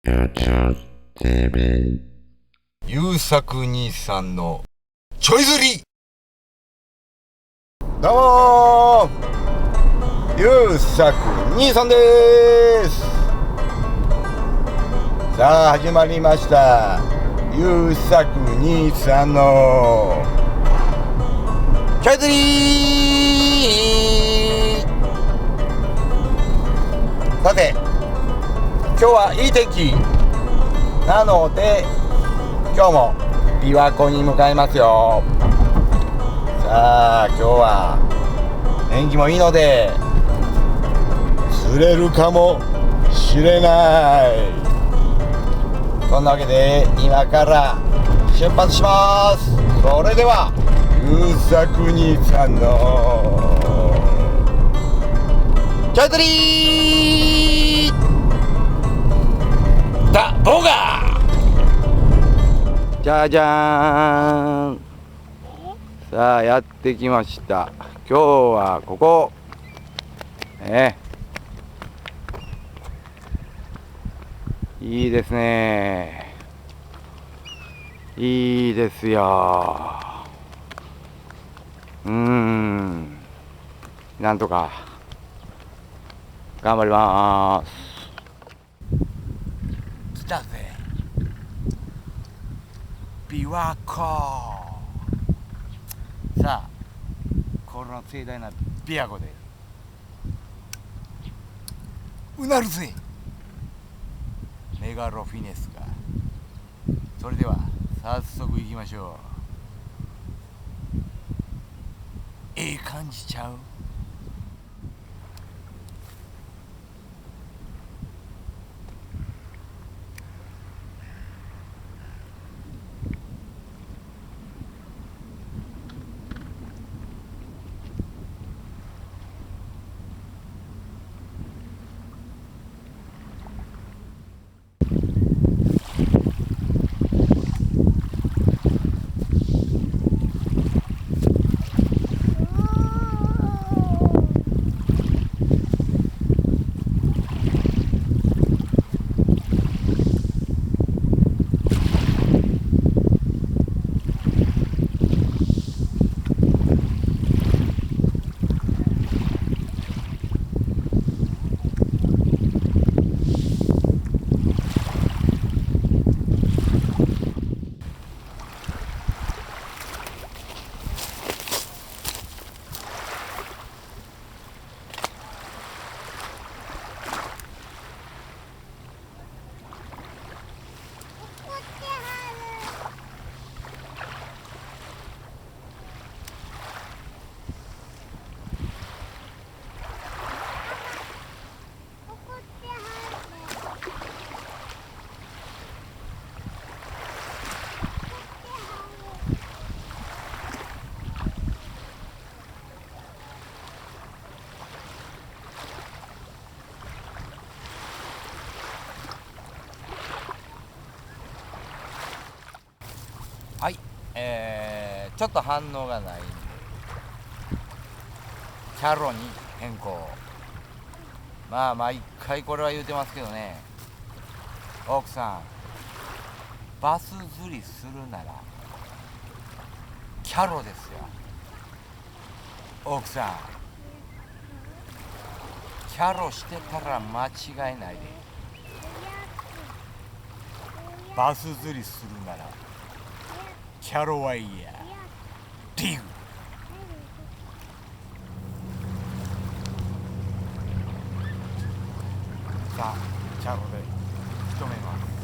ゆうさく兄さんのちょい釣り。どうもゆうさく兄さんです。さあ始まりました、ゆうさく兄さんのちょい釣り。さて今日はいい天気なので今日も琵琶湖に向かいますよ。さあ今日は天気もいいので釣れるかもしれない。そんなわけで今から出発します。それではゆうさく兄さんのちょい釣りだボガー。じゃじゃーん。さあやってきました。今日はここいいですね。いいですよ。なんとか頑張ります。来たぜ琵琶湖。さあこの盛大な琵琶湖でうなるぜメガロフィネスが。それでは早速行きましょう。いい感じちゃう？はい、ちょっと反応がないんでキャロに変更。まあ毎回これは言うてますけどね、奥さんバス釣りするならキャロですよ。奥さんキャロしてたら間違いないで。バス釣りするならキャロワイヤーリグ。さあキャロで仕留めます。